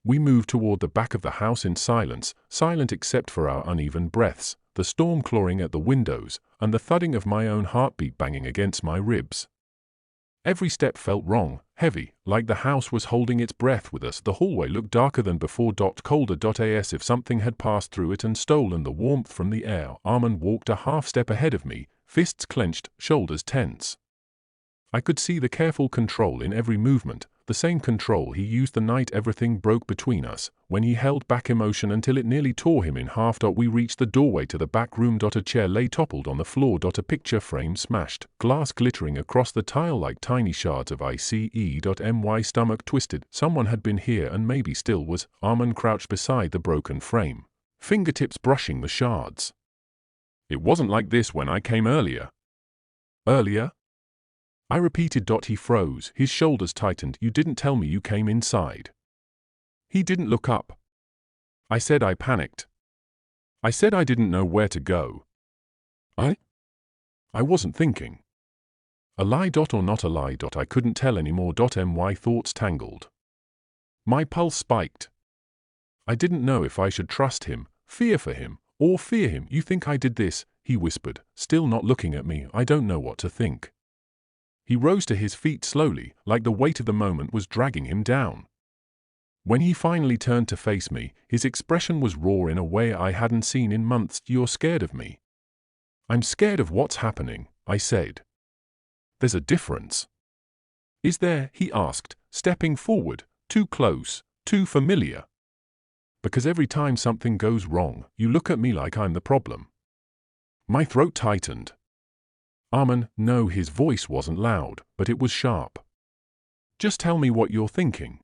We moved toward the back of the house in silence, silent except for our uneven breaths, the storm clawing at the windows, and the thudding of my own heartbeat banging against my ribs. Every step felt wrong, heavy, like the house was holding its breath with us. The hallway looked darker than before. Colder.As if something had passed through it and stolen the warmth from the air. Armin walked a half step ahead of me, fists clenched, shoulders tense. I could see the careful control in every movement, the same control he used the night everything broke between us, when he held back emotion until it nearly tore him in half. We reached the doorway to the back room. A chair lay toppled on the floor. A picture frame smashed, glass glittering across the tile like tiny shards of ice. My stomach twisted. Someone had been here and maybe still was. Armin crouched beside the broken frame, fingertips brushing the shards. It wasn't like this when I came earlier. Earlier? I repeated. He froze, his shoulders tightened. You didn't tell me you came inside. He didn't look up. I said. I panicked. I said I didn't know where to go. I wasn't thinking. A lie. Or not a lie. I couldn't tell anymore. My thoughts tangled. My pulse spiked. I didn't know if I should trust him, fear for him, or fear him. You think I did this? He whispered, still not looking at me. I don't know what to think. He rose to his feet slowly, like the weight of the moment was dragging him down. When he finally turned to face me, his expression was raw in a way I hadn't seen in months. You're scared of me. I'm scared of what's happening, I said. There's a difference. Is there? He asked, stepping forward, too close, too familiar. Because every time something goes wrong, you look at me like I'm the problem. My throat tightened. Armin, no, his voice wasn't loud, but it was sharp. Just tell me what you're thinking.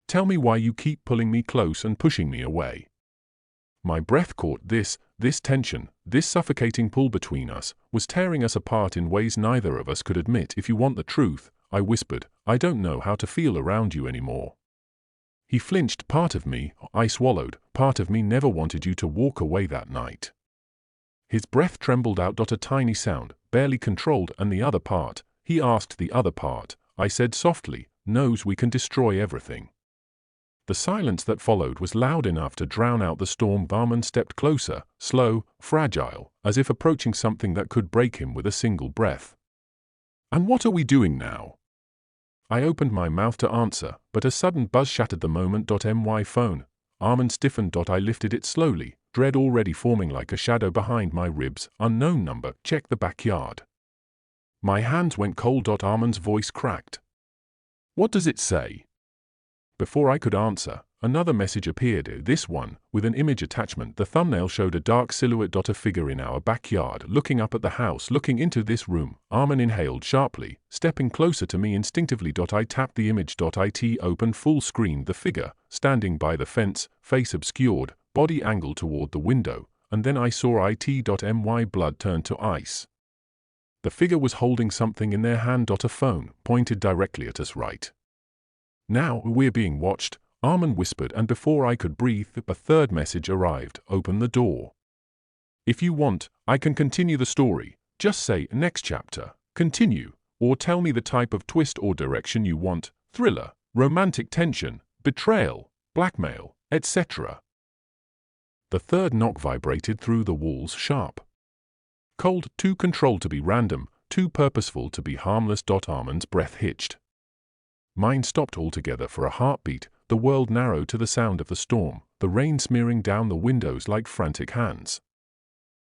Tell me why you keep pulling me close and pushing me away. My breath caught. This tension, this suffocating pull between us, was tearing us apart in ways neither of us could admit. If you want the truth, I whispered, I don't know how to feel around you anymore. He flinched. Part of me, I swallowed, part of me never wanted you to walk away that night. His breath trembled out. A tiny sound, barely controlled. And the other part? He asked. The other part, I said softly, knows we can destroy everything. The silence that followed was loud enough to drown out the storm. Armin stepped closer, slow, fragile, as if approaching something that could break him with a single breath. And what are we doing now? I opened my mouth to answer, but a sudden buzz shattered the moment. My phone. Armin stiffened. I lifted it slowly, dread already forming like a shadow behind my ribs. Unknown number. Check the backyard. My hands went cold. Armin's voice cracked. What does it say? Before I could answer, another message appeared. This one, with an image attachment. The thumbnail showed a dark silhouette. A figure in our backyard, looking up at the house, looking into this room. Armin inhaled sharply, stepping closer to me instinctively. I tapped the image. It opened full screen. The figure, standing by the fence, face obscured, body angled toward the window, and then I saw my blood turn to ice. The figure was holding something in their hand. A phone, pointed directly at us. Right now, we're being watched, Armin whispered, and before I could breathe, a third message arrived. Open the door. If you want, I can continue the story. Just say, next chapter, continue, or tell me the type of twist or direction you want, thriller, romantic tension, betrayal, blackmail, etc. The third knock vibrated through the walls, sharp. Cold, too controlled to be random, too purposeful to be harmless. Armin's breath hitched. Mine stopped altogether for a heartbeat. The world narrowed to the sound of the storm, the rain smearing down the windows like frantic hands.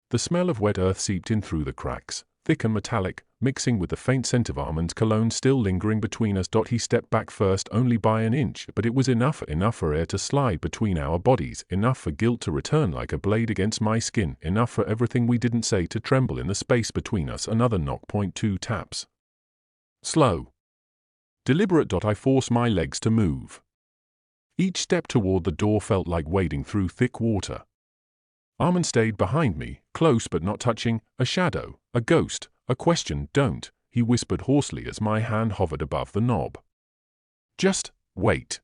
The smell of wet earth seeped in through the cracks, thick and metallic, mixing with the faint scent of Armin's cologne still lingering between us. He stepped back first only by an inch, but it was enough for air to slide between our bodies, enough for guilt to return like a blade against my skin, enough for everything we didn't say to tremble in the space between us. Another knock. 2 taps. Slow. Deliberate. I forced my legs to move. Each step toward the door felt like wading through thick water. Armin stayed behind me, close but not touching, a shadow, a ghost, a question. Don't, he whispered hoarsely as my hand hovered above the knob. Just wait.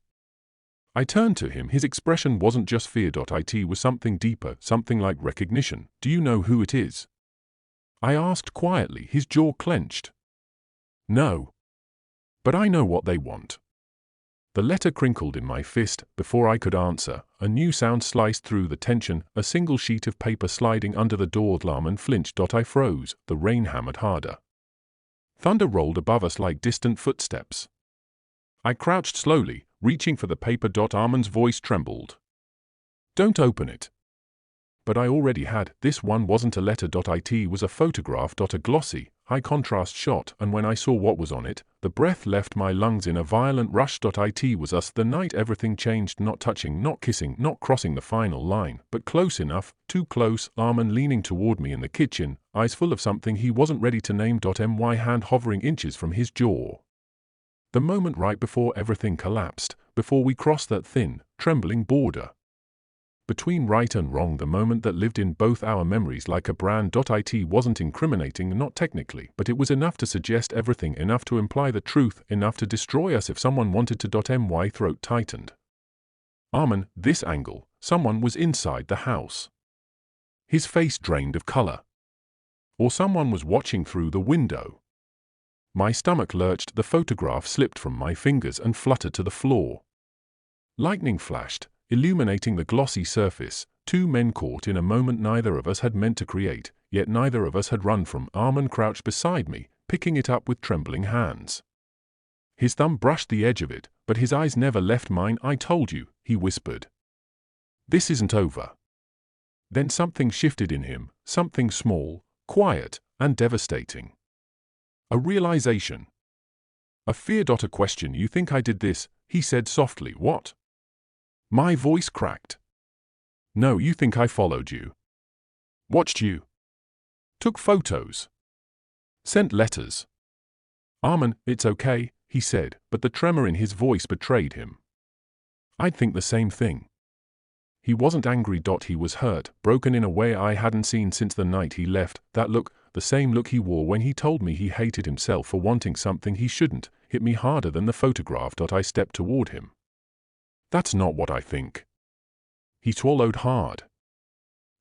I turned to him. His expression wasn't just fear. It was something deeper, something like recognition. Do you know who it is? I asked quietly, his jaw clenched. No. But I know what they want. The letter crinkled in my fist. Before I could answer, a new sound sliced through the tension, a single sheet of paper sliding under the door. Arman flinched. I froze. The rain hammered harder. Thunder rolled above us like distant footsteps. I crouched slowly, reaching for the paper. Arman's voice trembled. "Don't open it." But I already had. This one wasn't a letter. It was a photograph. A glossy, high-contrast shot, and when I saw what was on it, the breath left my lungs in a violent rush. It was us. The night everything changed. Not touching, not kissing, not crossing the final line, but close enough, too close. Arman leaning toward me in the kitchen, eyes full of something he wasn't ready to name. My hand hovering inches from his jaw. The moment right before everything collapsed, before we crossed that thin, trembling border between right and wrong, the moment that lived in both our memories like a brand. It wasn't incriminating, not technically, but it was enough to suggest everything, enough to imply the truth, enough to destroy us if someone wanted to. My throat tightened. Arman, this angle, someone was inside the house. His face drained of color. Or someone was watching through the window. My stomach lurched. The photograph slipped from my fingers and fluttered to the floor. Lightning flashed, illuminating the glossy surface. Two men caught in a moment neither of us had meant to create, yet neither of us had run from. Arman crouched beside me, picking it up with trembling hands. His thumb brushed the edge of it, but his eyes never left mine. "I told you," he whispered. "This isn't over." Then something shifted in him, something small, quiet, and devastating. A realization. A fear. A question. "You think I did this?" he said softly. "What?" My voice cracked. "No, you think I followed you. Watched you. Took photos. Sent letters." "Arman, it's okay," he said, but the tremor in his voice betrayed him. "I'd think the same thing." He wasn't angry. He was hurt, broken in a way I hadn't seen since the night he left. That look, the same look he wore when he told me he hated himself for wanting something he shouldn't, hit me harder than the photograph. I stepped toward him. "That's not what I think." He swallowed hard.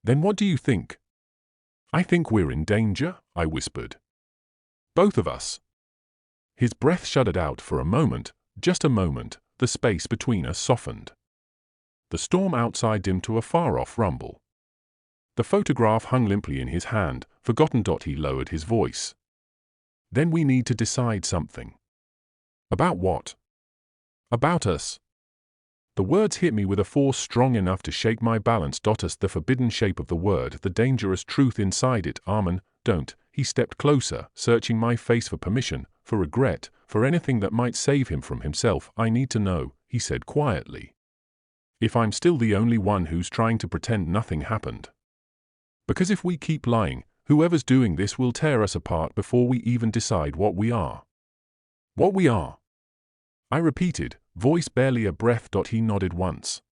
"Then what do you think?" "I think we're in danger," I whispered. "Both of us." His breath shuddered out for a moment, just a moment. The space between us softened. The storm outside dimmed to a far-off rumble. The photograph hung limply in his hand, forgotten. He lowered his voice. "Then we need to decide something." "About what?" "About us." The words hit me with a force strong enough to shake my balance. Us, the forbidden shape of the word, the dangerous truth inside it. "Arman, don't." He stepped closer, searching my face for permission, for regret, for anything that might save him from himself. "I need to know," he said quietly. "If I'm still the only one who's trying to pretend nothing happened. Because if we keep lying, whoever's doing this will tear us apart before we even decide what we are." "What we are?" I repeated, voice barely a breath. He nodded once.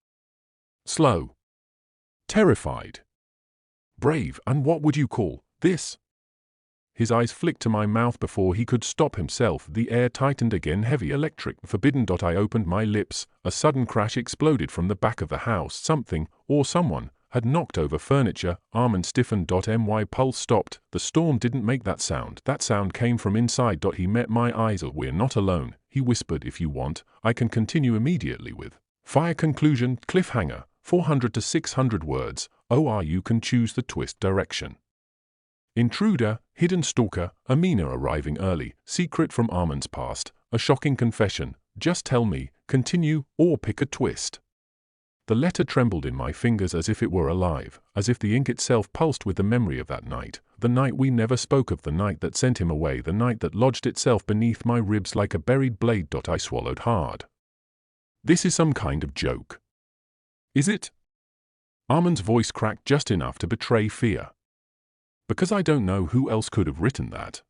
Slow. Terrified. Brave. "And what would you call this?" His eyes flicked to my mouth before he could stop himself. The air tightened again, heavy, electric, forbidden. I opened my lips. A sudden crash exploded from the back of the house. Something, or someone, had knocked over furniture. Arman stiffened. My pulse stopped. The storm didn't make that sound. That sound came from inside. He met my eyes. "We're not alone," he whispered. "If you want, I can continue immediately with fire conclusion, cliffhanger, 400 to 600 words, or you can choose the twist direction. Intruder, hidden stalker, Amina arriving early, secret from Arman's past, a shocking confession, just tell me, continue, or pick a twist." The letter trembled in my fingers as if it were alive, as if the ink itself pulsed with the memory of that night, the night we never spoke of, the night that sent him away, the night that lodged itself beneath my ribs like a buried blade. I swallowed hard. "This is some kind of joke." "Is it?" Arman's voice cracked just enough to betray fear. "Because I don't know who else could have written that."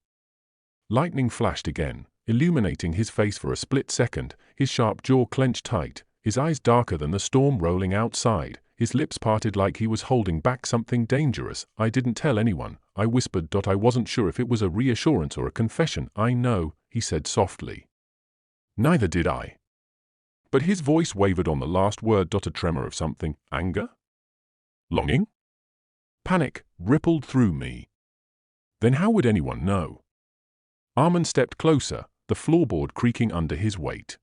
Lightning flashed again, illuminating his face for a split second, his sharp jaw clenched tight, his eyes darker than the storm rolling outside, his lips parted like he was holding back something dangerous. "I didn't tell anyone," I whispered. I wasn't sure if it was a reassurance or a confession. "I know," he said softly. "Neither did I." But his voice wavered on the last word. A tremor of something, anger? Longing? Panic rippled through me. Then how would anyone know? Arman stepped closer, the floorboard creaking under his weight.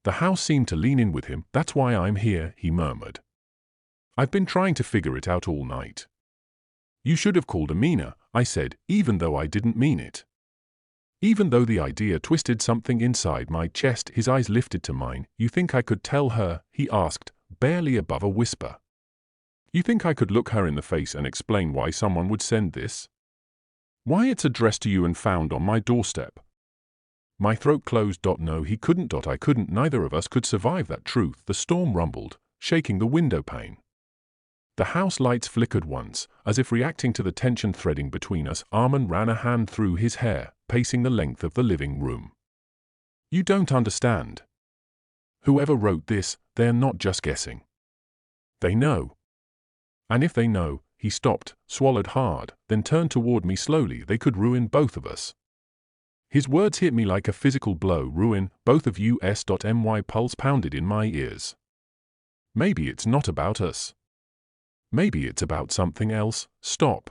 The house seemed to lean in with him. That's why I'm here, he murmured. I've been trying to figure it out all night. You should have called Amina, I said, even though I didn't mean it. Even though the idea twisted something inside my chest, his eyes lifted to mine. You think I could tell her? He asked, barely above a whisper. You think I could look her in the face and explain why someone would send this? Why it's addressed to you and found on my doorstep? My throat closed. No, he couldn't. I couldn't. Neither of us could survive that truth. The storm rumbled, shaking the window pane. The house lights flickered once, as if reacting to the tension threading between us. Armin ran a hand through his hair, pacing the length of the living room. You don't understand. Whoever wrote this, they're not just guessing. They know. And if they know, he stopped, swallowed hard, then turned toward me slowly. They could ruin both of us. His words hit me like a physical blow. Ruin both of us. My pulse pounded in my ears. Maybe it's not about us. Maybe it's about something else. Stop.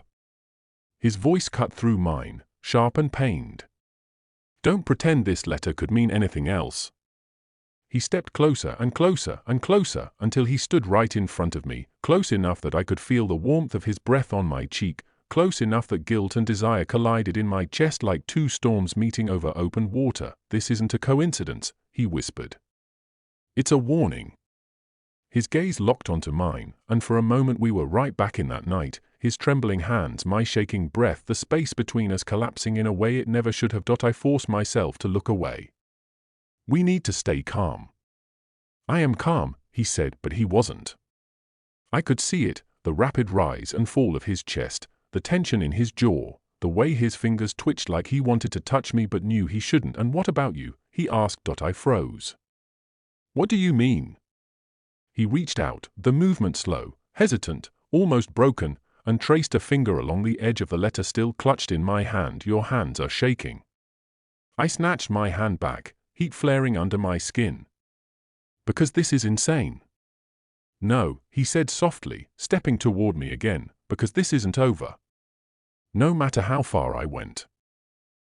His voice cut through mine, sharp and pained. Don't pretend this letter could mean anything else. He stepped closer and closer and closer until he stood right in front of me, close enough that I could feel the warmth of his breath on my cheek, close enough that guilt and desire collided in my chest like two storms meeting over open water. This isn't a coincidence, he whispered. It's a warning. His gaze locked onto mine, and for a moment we were right back in that night, his trembling hands, my shaking breath, the space between us collapsing in a way it never should have. I forced myself to look away. We need to stay calm. I am calm, he said, but he wasn't. I could see it, the rapid rise and fall of his chest, the tension in his jaw, the way his fingers twitched like he wanted to touch me but knew he shouldn't. And what about you? He asked. I froze. What do you mean? He reached out, the movement slow, hesitant, almost broken, and traced a finger along the edge of the letter still clutched in my hand. Your hands are shaking. I snatched my hand back, heat flaring under my skin. Because this is insane. No, he said softly, stepping toward me again, because this isn't over. No matter how far I went.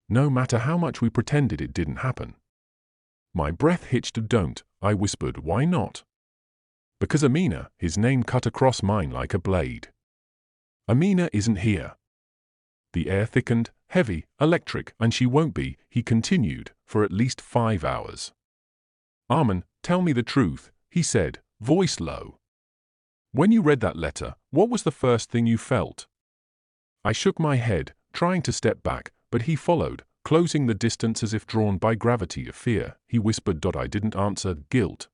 No matter how much we pretended it didn't happen. My breath hitched. Don't, I whispered. Why not? Because Amina, his name cut across mine like a blade. Amina isn't here. The air thickened, heavy, electric, and she won't be, he continued, for at least 5 hours. Armin, tell me the truth, he said, voice low. When you read that letter, what was the first thing you felt? I shook my head, trying to step back, but he followed, closing the distance as if drawn by gravity of fear. He whispered. I didn't answer. Guilt.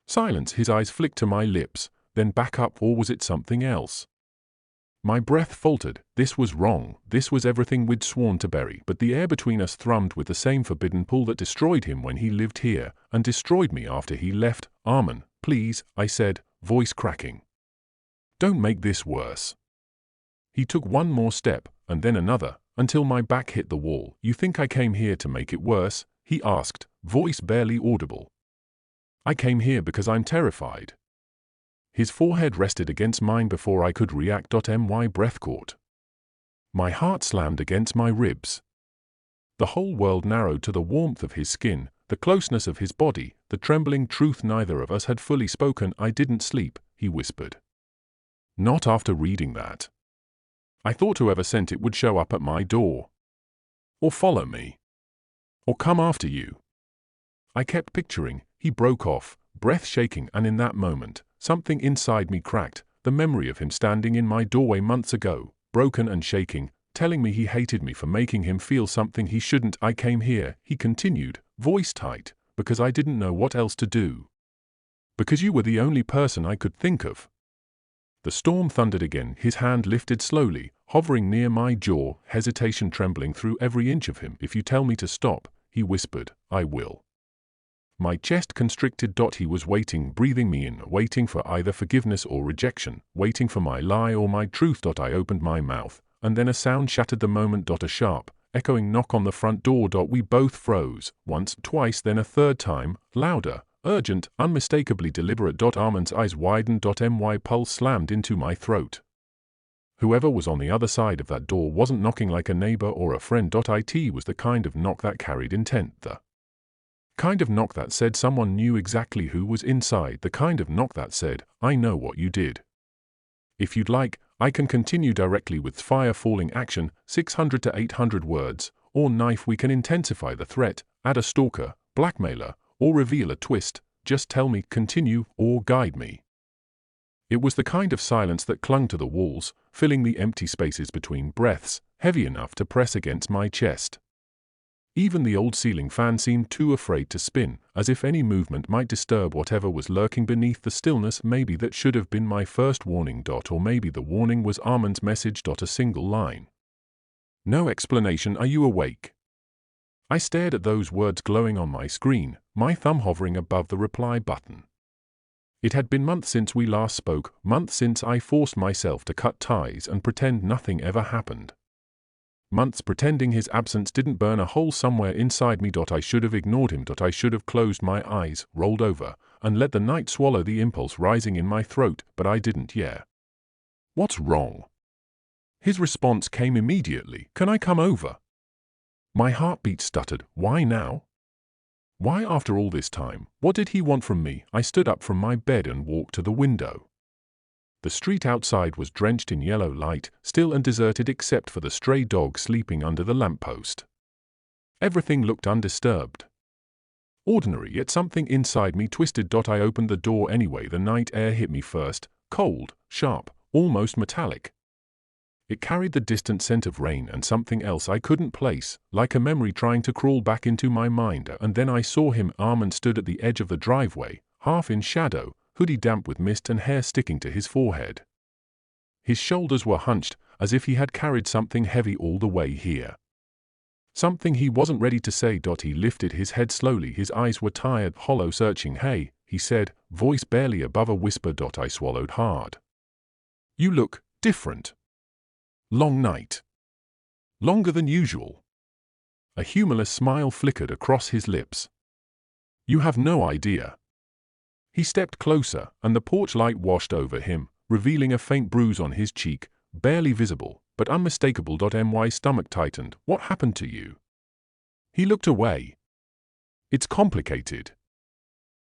Silence. His eyes flicked to my lips, then back up. Or was it something else? My breath faltered. This was wrong. This was everything we'd sworn to bury. But the air between us thrummed with the same forbidden pull that destroyed him when he lived here, and destroyed me after he left. Armin, please, I said, voice cracking. Don't make this worse. He took one more step, and then another, until my back hit the wall. You think I came here to make it worse? He asked, voice barely audible. I came here because I'm terrified. His forehead rested against mine before I could react. My breath caught. My heart slammed against my ribs. The whole world narrowed to the warmth of his skin, the closeness of his body, the trembling truth neither of us had fully spoken. I didn't sleep, he whispered. Not after reading that. I thought whoever sent it would show up at my door. Or follow me. Or come after you. I kept picturing. He broke off, breath shaking, and in that moment, something inside me cracked, the memory of him standing in my doorway months ago, broken and shaking, telling me he hated me for making him feel something he shouldn't. I came here, he continued, voice tight, because I didn't know what else to do. Because you were the only person I could think of. The storm thundered again, his hand lifted slowly, hovering near my jaw, hesitation trembling through every inch of him. If you tell me to stop, he whispered, I will. My chest constricted. He was waiting, breathing me in, waiting for either forgiveness or rejection, waiting for my lie or my truth. I opened my mouth, and then a sound shattered the moment. A sharp, echoing knock on the front door. We both froze, once, twice, then a third time, louder, urgent, unmistakably deliberate. Armin's eyes widened. My pulse slammed into my throat. Whoever was on the other side of that door wasn't knocking like a neighbor or a friend. It was the kind of knock that carried intent. The Kind of knock that said someone knew exactly who was inside. The kind of knock that said, I know what you did. If you'd like, I can continue directly with fire falling action, 600 to 800 words, or knife. We can intensify the threat, add a stalker, blackmailer, or reveal a twist. Just tell me, continue, or guide me. It was the kind of silence that clung to the walls, filling the empty spaces between breaths, heavy enough to press against my chest. Even the old ceiling fan seemed too afraid to spin, as if any movement might disturb whatever was lurking beneath the stillness. Maybe that should have been my first warning. Or maybe the warning was Armand's message. A single line. No explanation. Are you awake? I stared at those words glowing on my screen, my thumb hovering above the reply button. It had been months since we last spoke, months since I forced myself to cut ties and pretend nothing ever happened. Months pretending his absence didn't burn a hole somewhere inside me. I should have ignored him. I should have closed my eyes, rolled over, and let the night swallow the impulse rising in my throat, but I didn't. Yeah. What's wrong? His response came immediately. Can I come over? My heartbeat stuttered. Why now? Why after all this time? What did he want from me? I stood up from my bed and walked to the window. The street outside was drenched in yellow light, still and deserted except for the stray dog sleeping under the lamppost. Everything looked undisturbed. Ordinary, yet something inside me twisted. I opened the door anyway. The night air hit me first, cold, sharp, almost metallic. It carried the distant scent of rain and something else I couldn't place, like a memory trying to crawl back into my mind. And then I saw him. Armand stood at the edge of the driveway, half in shadow, hoodie damp with mist and hair sticking to his forehead. His shoulders were hunched, as if he had carried something heavy all the way here. Something he wasn't ready to say. He lifted his head slowly. His eyes were tired, hollow, searching. Hey, he said, voice barely above a whisper. I swallowed hard. You look different. Long night. Longer than usual. A humorless smile flickered across his lips. You have no idea. He stepped closer, and the porch light washed over him, revealing a faint bruise on his cheek, barely visible, but unmistakable. My stomach tightened. What happened to you? He looked away. It's complicated.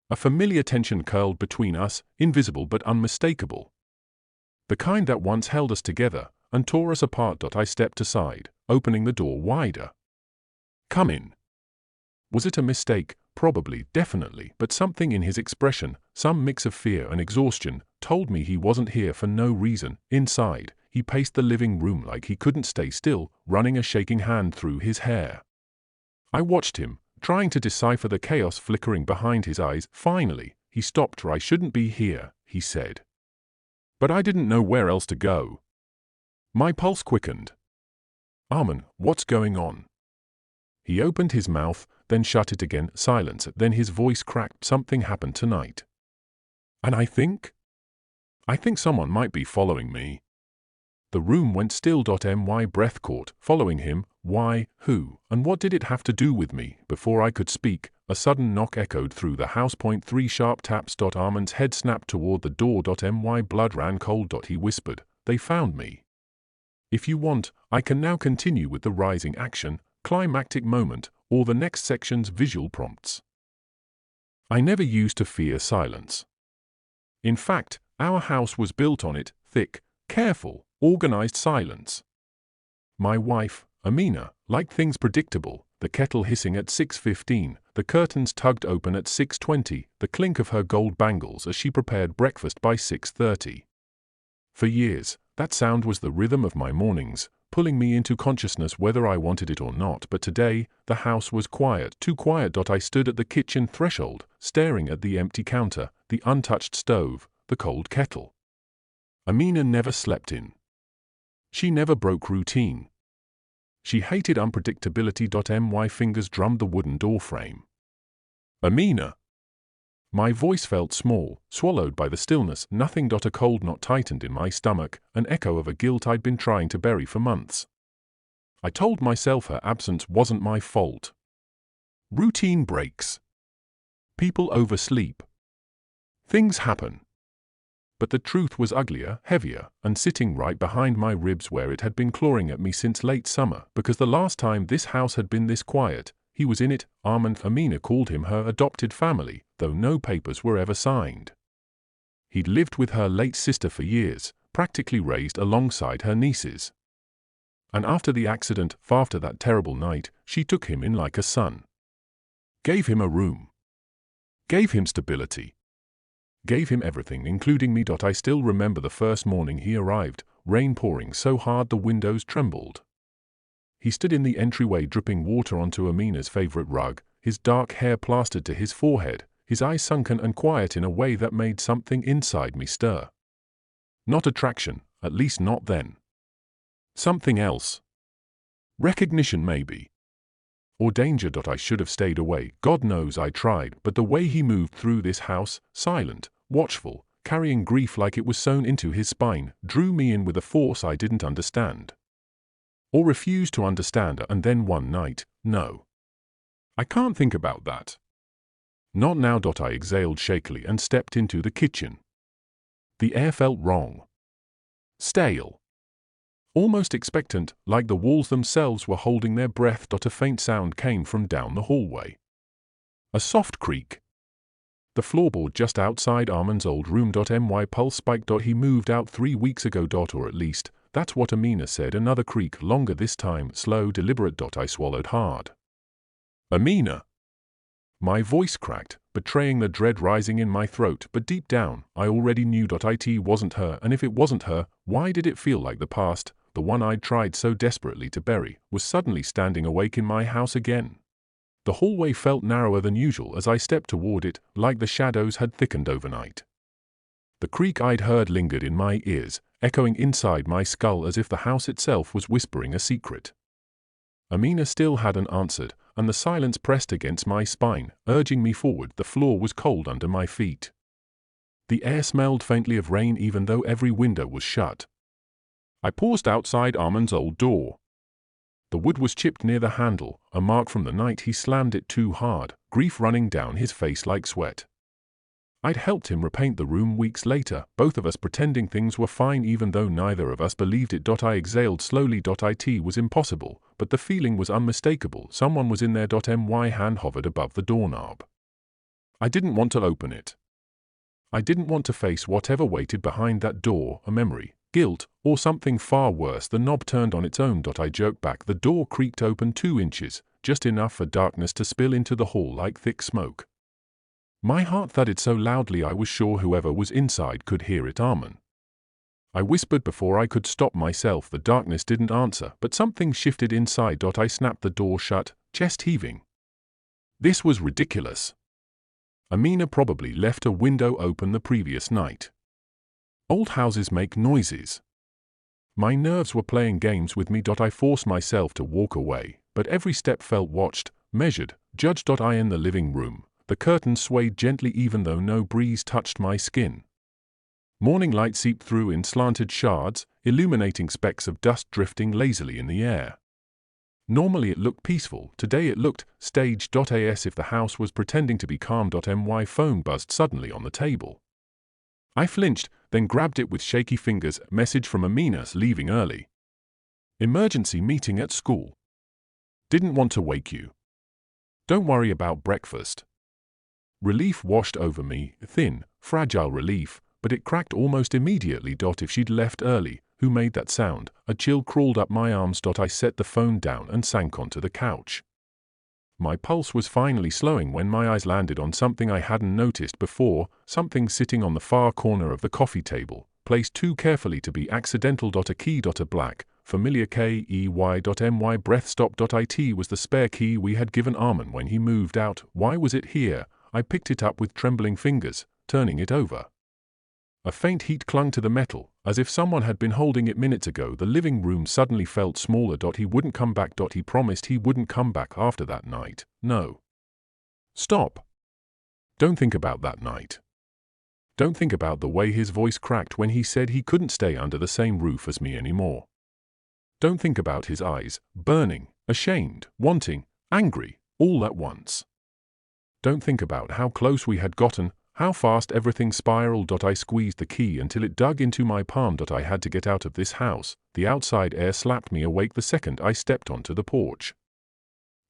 A familiar tension curled between us, invisible but unmistakable. The kind that once held us together and tore us apart. I stepped aside, opening the door wider. Come in. Was it a mistake? Probably, definitely, but something in his expression, some mix of fear and exhaustion, told me he wasn't here for no reason. Inside, he paced the living room like he couldn't stay still, running a shaking hand through his hair. I watched him, trying to decipher the chaos flickering behind his eyes. Finally, he stopped. I shouldn't be here, he said. But I didn't know where else to go. My pulse quickened. Armand, what's going on? He opened his mouth, then shut it again. Silence. Then his voice cracked. Something happened tonight. And I think someone might be following me. The room went still. My breath caught. Following him? Why? Who? And what did it have to do with me? Before I could speak, a sudden knock echoed through the house. 3 sharp taps. Armand's head snapped toward the door. My blood ran cold. He whispered, they found me. If you want, I can now continue with the rising action, climactic moment, or the next section's visual prompts. I never used to fear silence. In fact, our house was built on it, thick, careful, organized silence. My wife, Amina, liked things predictable, the kettle hissing at 6:15, the curtains tugged open at 6:20, the clink of her gold bangles as she prepared breakfast by 6:30. For years, that sound was the rhythm of my mornings, pulling me into consciousness whether I wanted it or not. But today, the house was quiet, too quiet. I stood at the kitchen threshold, staring at the empty counter, the untouched stove, the cold kettle. Amina never slept in. She never broke routine. She hated unpredictability. My fingers drummed the wooden doorframe. Amina. My voice felt small, swallowed by the stillness. Nothing. A cold knot tightened in my stomach, an echo of a guilt I'd been trying to bury for months. I told myself her absence wasn't my fault. Routine breaks. People oversleep. Things happen. But the truth was uglier, heavier, and sitting right behind my ribs where it had been clawing at me since late summer, because the last time this house had been this quiet, he was in it. Amina called him her adopted family, though no papers were ever signed. He'd lived with her late sister for years, practically raised alongside her nieces. And after the accident, after that terrible night, she took him in like a son. Gave him a room. Gave him stability. Gave him everything, including me. I still remember the first morning he arrived, rain pouring so hard the windows trembled. He stood in the entryway dripping water onto Amina's favorite rug, his dark hair plastered to his forehead, his eyes sunken and quiet in a way that made something inside me stir. Not attraction, at least not then. Something else. Recognition maybe. Or danger. I should have stayed away. God knows I tried, but the way he moved through this house, silent, watchful, carrying grief like it was sewn into his spine, drew me in with a force I didn't understand. Or refused to understand. And then one night, no. I can't think about that. Not now. I exhaled shakily and stepped into the kitchen. The air felt wrong. Stale. Almost expectant, like the walls themselves were holding their breath. A faint sound came from down the hallway. A soft creak. The floorboard just outside Armin's old room. My pulse spiked. He moved out 3 weeks ago. Or at least, that's what Amina said. Another creak, longer this time, slow, deliberate. I swallowed hard. Amina. My voice cracked, betraying the dread rising in my throat, but deep down, I already knew. It wasn't her, and if it wasn't her, why did it feel like the past, the one I'd tried so desperately to bury, was suddenly standing awake in my house again? The hallway felt narrower than usual as I stepped toward it, like the shadows had thickened overnight. The creak I'd heard lingered in my ears, echoing inside my skull as if the house itself was whispering a secret. Amina still hadn't answered, and the silence pressed against my spine, urging me forward. The floor was cold under my feet. The air smelled faintly of rain even though every window was shut. I paused outside Armin's old door. The wood was chipped near the handle, a mark from the night he slammed it too hard, grief running down his face like sweat. I'd helped him repaint the room weeks later, both of us pretending things were fine even though neither of us believed it. I exhaled slowly. It was impossible, but the feeling was unmistakable. Someone was in there. My hand hovered above the doorknob. I didn't want to open it. I didn't want to face whatever waited behind that door, a memory, guilt, or something far worse. The knob turned on its own. I jerked back. The door creaked open 2 inches, just enough for darkness to spill into the hall like thick smoke. My heart thudded so loudly I was sure whoever was inside could hear it. Armin. I whispered before I could stop myself. The darkness didn't answer, but something shifted inside. I snapped the door shut, chest heaving. This was ridiculous. Amina probably left a window open the previous night. Old houses make noises. My nerves were playing games with me. I forced myself to walk away, but every step felt watched, measured, judged. In the living room, the curtains swayed gently even though no breeze touched my skin. Morning light seeped through in slanted shards, illuminating specks of dust drifting lazily in the air. Normally it looked peaceful, today it looked staged. As if the house was pretending to be calm. My phone buzzed suddenly on the table. I flinched, then grabbed it with shaky fingers. A message from Amina, leaving early. Emergency meeting at school. Didn't want to wake you. Don't worry about breakfast. Relief washed over me, thin, fragile relief, but it cracked almost immediately. If she'd left early, who made that sound? A chill crawled up my arms. I set the phone down and sank onto the couch. My pulse was finally slowing when my eyes landed on something I hadn't noticed before, something sitting on the far corner of the coffee table, placed too carefully to be accidental. A key. A black, familiar key. My breath stopped. It was the spare key we had given Armin when he moved out. Why was it here? I picked it up with trembling fingers, turning it over. A faint heat clung to the metal, as if someone had been holding it minutes ago. The living room suddenly felt smaller. He wouldn't come back. He promised he wouldn't come back after that night. No. Stop. Don't think about that night. Don't think about the way his voice cracked when he said he couldn't stay under the same roof as me anymore. Don't think about his eyes, burning, ashamed, wanting, angry, all at once. Don't think about how close we had gotten, how fast everything spiraled. I squeezed the key until it dug into my palm. I had to get out of this house. The outside air slapped me awake the second I stepped onto the porch.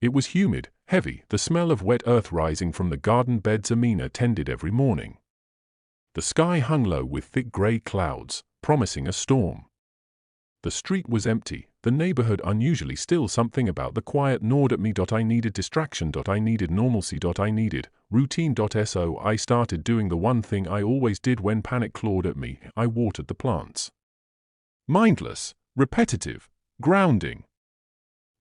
It was humid, heavy, the smell of wet earth rising from the garden beds Amina tended every morning. The sky hung low with thick grey clouds, promising a storm. The street was empty, the neighborhood unusually still. Something about the quiet gnawed at me. I needed distraction. I needed normalcy. I needed routine. So I started doing the one thing I always did when panic clawed at me. I watered the plants. Mindless, repetitive, grounding.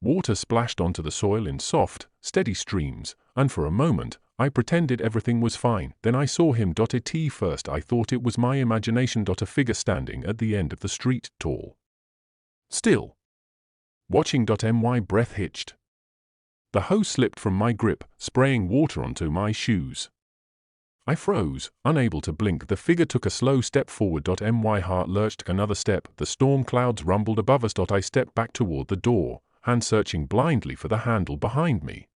Water splashed onto the soil in soft, steady streams, and for a moment, I pretended everything was fine. Then I saw him. At first I thought it was my imagination. A figure standing at the end of the street, tall, still, watching. My breath hitched. The hose slipped from my grip, spraying water onto my shoes. I froze, unable to blink. The figure took a slow step forward. My heart lurched. Another step. The storm clouds rumbled above us. I stepped back toward the door, hand searching blindly for the handle behind me.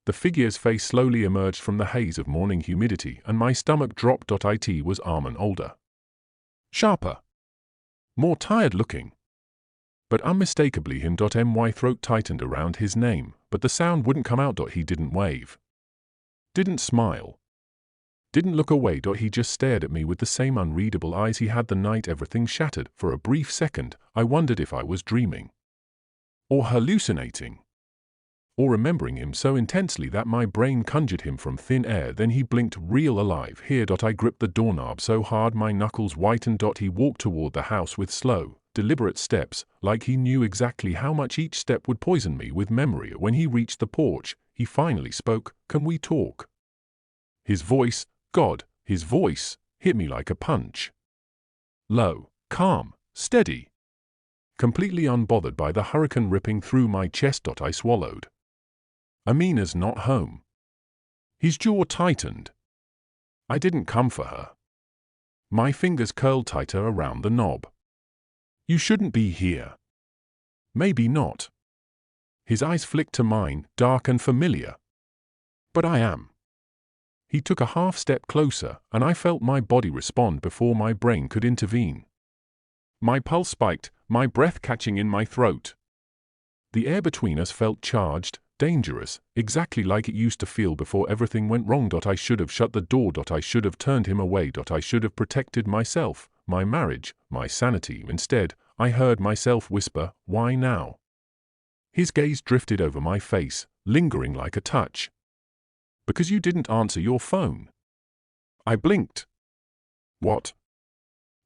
The figure's face slowly emerged from the haze of morning humidity, and my stomach dropped. It was Armin, older, sharper, more tired-looking, but unmistakably him. My throat tightened around his name, but the sound wouldn't come out. He didn't wave, didn't smile, didn't look away. He just stared at me with the same unreadable eyes he had the night everything shattered. For a brief second, I wondered if I was dreaming, or hallucinating, or remembering him so intensely that my brain conjured him from thin air. Then he blinked, real alive. Here. I gripped the doorknob so hard my knuckles whitened. He walked toward the house with slow, deliberate steps, like he knew exactly how much each step would poison me with memory. When he reached the porch, he finally spoke. "Can we talk?" His voice, God, his voice, hit me like a punch. Low, calm, steady, completely unbothered by the hurricane ripping through my chest. I swallowed. Amina's not home. His jaw tightened. I didn't come for her. My fingers curled tighter around the knob. You shouldn't be here. Maybe not. His eyes flicked to mine, dark and familiar. But I am. He took a half step closer, and I felt my body respond before my brain could intervene. My pulse spiked, my breath catching in my throat. The air between us felt charged, dangerous, exactly like it used to feel before everything went wrong. I should have shut the door. I should have turned him away. I should have protected myself, my marriage, my sanity. Instead, I heard myself whisper, "Why now?" His gaze drifted over my face, lingering like a touch. "Because you didn't answer your phone." I blinked. "What?"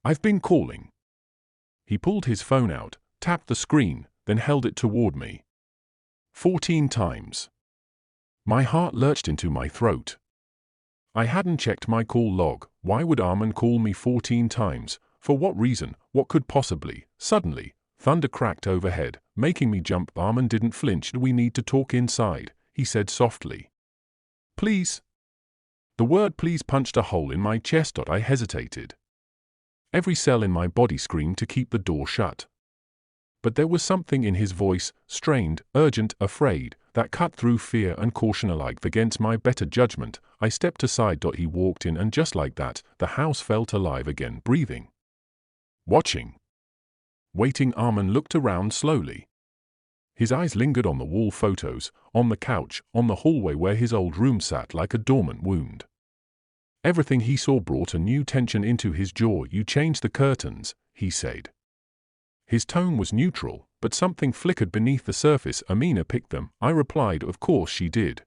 "I've been calling." He pulled his phone out, tapped the screen, then held it toward me. 14 times. My heart lurched into my throat. I hadn't checked my call log. Why would Armin call me 14 times? For what reason? What could possibly? Suddenly, thunder cracked overhead, making me jump. Armin didn't flinch. "We need to talk inside," he said softly. "Please." The word "please" punched a hole in my chest. I hesitated. Every cell in my body screamed to keep the door shut. But there was something in his voice, strained, urgent, afraid, that cut through fear and caution alike. Against my better judgment, I stepped aside. He walked in, and just like that, the house felt alive again, breathing, watching, waiting. Armin looked around slowly. His eyes lingered on the wall photos, on the couch, on the hallway where his old room sat like a dormant wound. Everything he saw brought a new tension into his jaw. "You changed the curtains," he said. His tone was neutral, but something flickered beneath the surface. "Amina picked them," I replied. "Of course she did."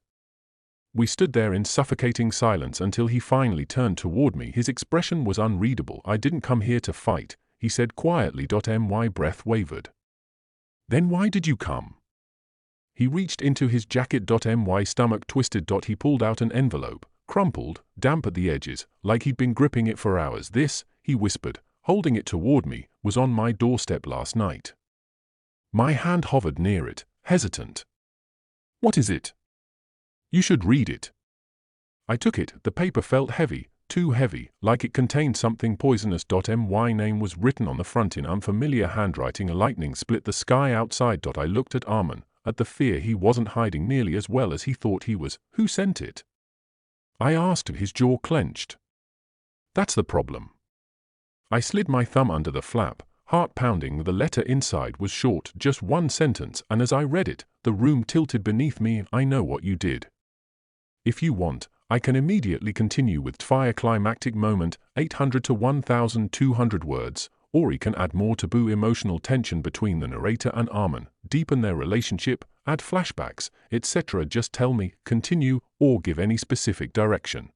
We stood there in suffocating silence until he finally turned toward me. His expression was unreadable. "I didn't come here to fight," he said quietly. My breath wavered. "Then why did you come?" He reached into his jacket. My stomach twisted. He pulled out an envelope, crumpled, damp at the edges, like he'd been gripping it for hours. "This," he whispered, holding it toward me, "was on my doorstep last night." My hand hovered near it, hesitant. "What is it?" "You should read it." I took it. The paper felt heavy, too heavy, like it contained something poisonous. My name was written on the front in unfamiliar handwriting. A lightning split the sky outside. I looked at Armin, at the fear he wasn't hiding nearly as well as he thought he was. "Who sent it?" I asked. His jaw clenched. "That's the problem." I slid my thumb under the flap, Heart pounding, the letter inside was short, just one sentence, and as I read it, the room tilted beneath me. I know what you did. If you want, I can immediately continue with fire climactic moment, 800 to 1,200 words, or he can add more taboo emotional tension between the narrator and Armin, deepen their relationship, add flashbacks, etc. Just tell me, continue, or give any specific direction.